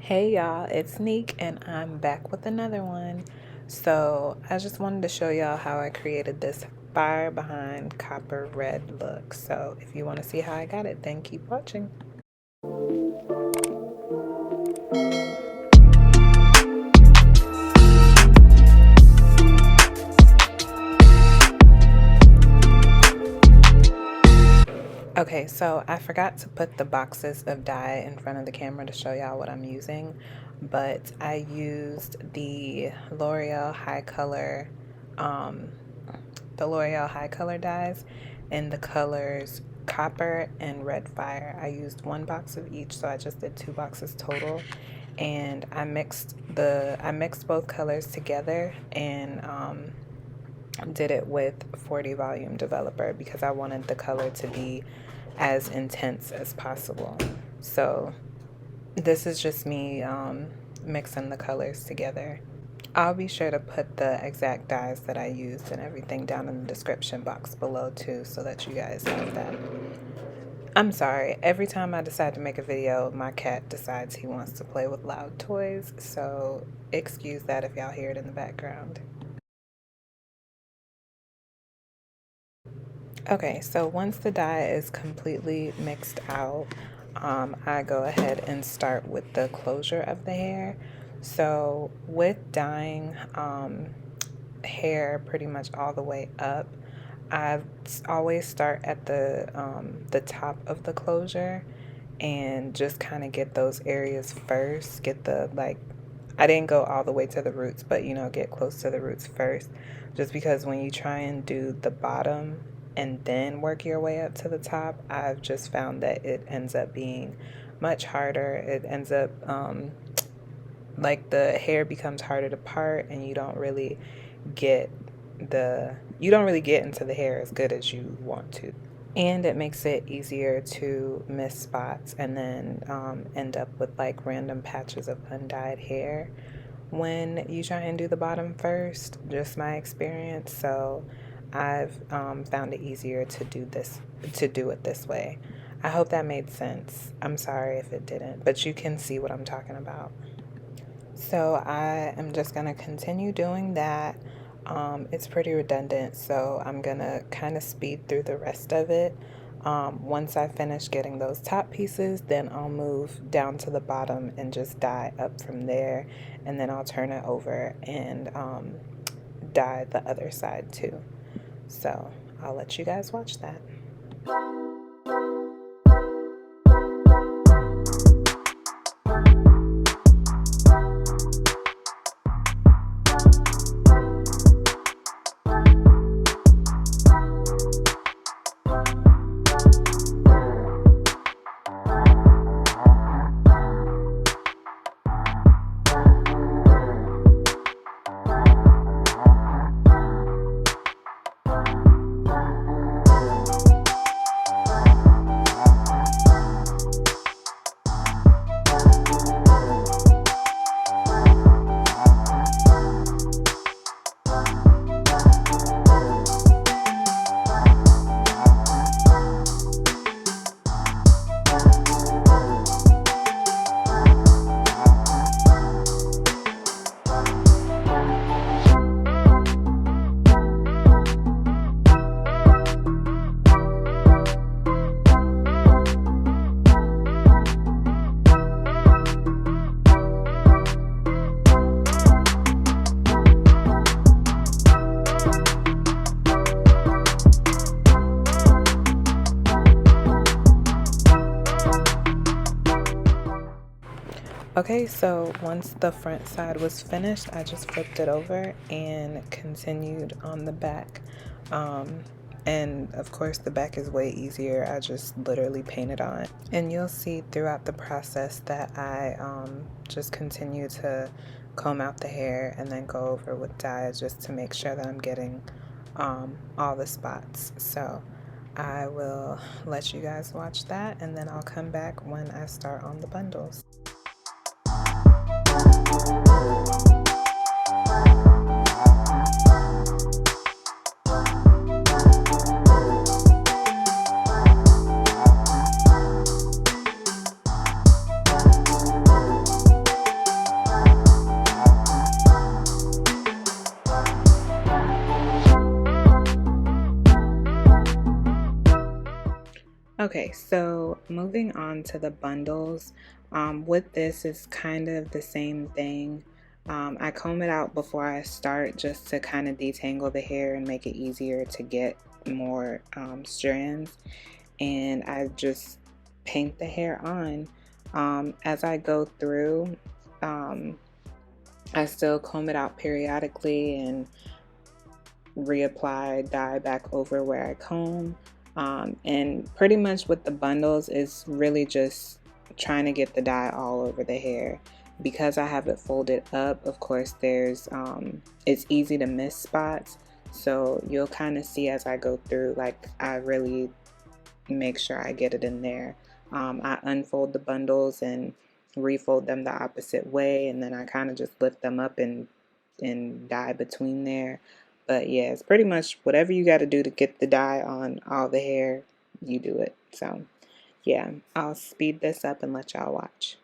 Hey y'all, it's Neek and I'm back with another one. So I just wanted to show y'all how I created this fire behind copper red look. So if you want to see how I got it, then keep watching. Okay, so I forgot to put the boxes of dye in front of the camera to show y'all what I'm using, but I used the L'Oreal HiColor, the L'Oreal HiColor dyes in the colors copper and red fire. I used one box of each, so I just did 2 boxes total, and I mixed both colors together and did it with 40 volume developer because I wanted the color to be as intense as possible. So this is just me mixing the colors together. I'll be sure to put the exact dyes that I used and everything down in the description box below too, so that you guys have that. I'm sorry, every time I decide to make a video, my cat decides he wants to play with loud toys, so excuse that if y'all hear it in the background. Okay, so once the dye is completely mixed out, I go ahead and start with the closure of the hair. So with dyeing hair pretty much all the way up, I always start at the top of the closure and just kind of get those areas first. Get the, like, I didn't go all the way to the roots, but get close to the roots first, just because when you try and do the bottom and then work your way up to the top, I've just found that it ends up being much harder. It ends up like the hair becomes harder to part, and you don't really get into the hair as good as you want to. And it makes it easier to miss spots and then end up with like random patches of undyed hair when you try and do the bottom first, just my experience. So I've found it easier to do it this way. I hope that made sense. I'm sorry if it didn't, but you can see what I'm talking about. So I am just going to continue doing that. It's pretty redundant, so I'm going to kind of speed through the rest of it. Once I finish getting those top pieces, then I'll move down to the bottom and just dye up from there, and then I'll turn it over and dye the other side too. So I'll let you guys watch that. Okay, so once the front side was finished, I just flipped it over and continued on the back. And of course the back is way easier. I just literally painted on. And you'll see throughout the process that I just continue to comb out the hair and then go over with dye just to make sure that I'm getting all the spots. So I will let you guys watch that, and then I'll come back when I start on the bundles. Okay, so moving on to the bundles. With this, it's kind of the same thing. I comb it out before I start just to kind of detangle the hair and make it easier to get more strands. And I just paint the hair on. As I go through, um, I still comb it out periodically and reapply dye back over where I comb. And pretty much with the bundles is really just trying to get the dye all over the hair. Because I have it folded up, of course, it's easy to miss spots. So you'll kind of see as I go through, like I really make sure I get it in there. I unfold the bundles and refold them the opposite way, and then I kind of just lift them up and dye between there. But yeah, it's pretty much whatever you got to do to get the dye on all the hair, you do it. So yeah, I'll speed this up and let y'all watch.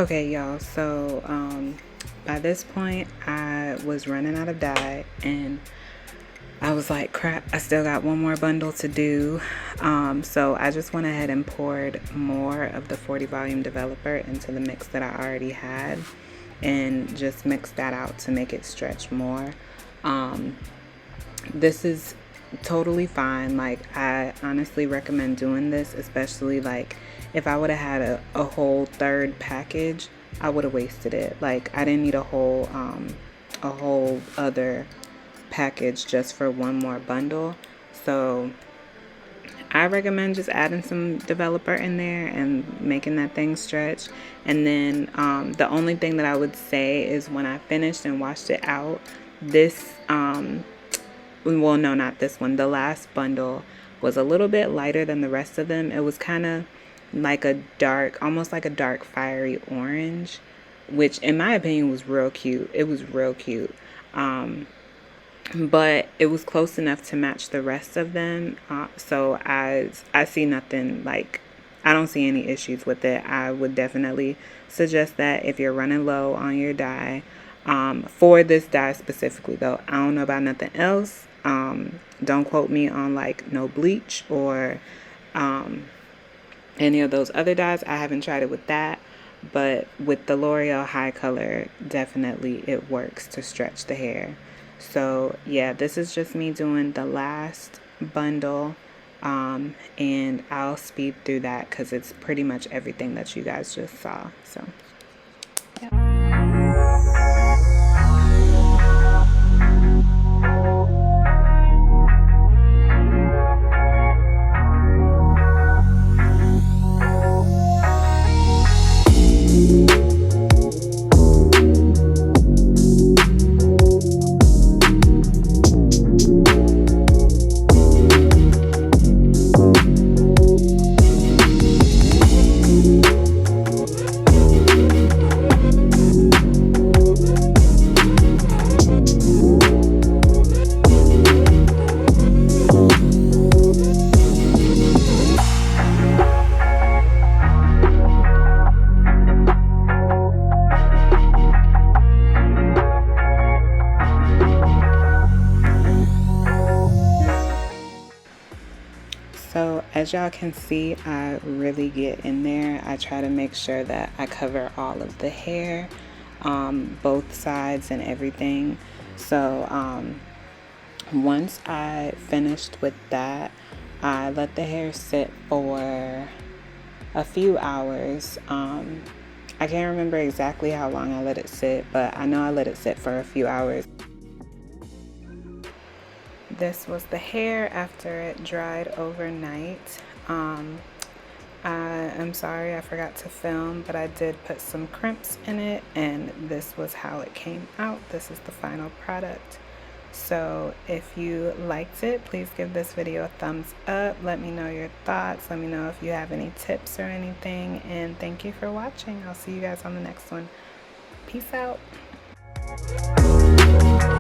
Okay, y'all, so by this point I was running out of dye and I was like, crap, I still got one more bundle to do. So I just went ahead and poured more of the 40 volume developer into the mix that I already had and just mixed that out to make it stretch more. This is totally fine. Like, I honestly recommend doing this, especially like if I would have had a whole third package, I would have wasted it. Like, I didn't need a whole other package just for one more bundle. So I recommend just adding some developer in there and making that thing stretch. And then the only thing that I would say is when I finished and washed it out, this well, no, not this one. The last bundle was a little bit lighter than the rest of them. It was kind of like a dark, almost like a dark fiery orange, which in my opinion was real cute. It was real cute. But it was close enough to match the rest of them. So I see nothing, like, I don't see any issues with it. I would definitely suggest that if you're running low on your dye. For this dye specifically though, I don't know about nothing else. Don't quote me on like no bleach or any of those other dyes. I haven't tried it with that, but with the L'Oreal HiColor, definitely it works to stretch the hair. So yeah, this is just me doing the last bundle, and I'll speed through that because it's pretty much everything that you guys just saw. So yeah. So as y'all can see, I really get in there. I try to make sure that I cover all of the hair, both sides and everything. So once I finished with that, I let the hair sit for a few hours. I can't remember exactly how long I let it sit, but I know I let it sit for a few hours. This was the hair after it dried overnight. I'm sorry I forgot to film, but I did put some crimps in it, and this was how it came out. This is the final product. So if you liked it, please give this video a thumbs up. Let me know your thoughts. Let me know if you have any tips or anything, and thank you for watching. I'll see you guys on the next one. Peace out.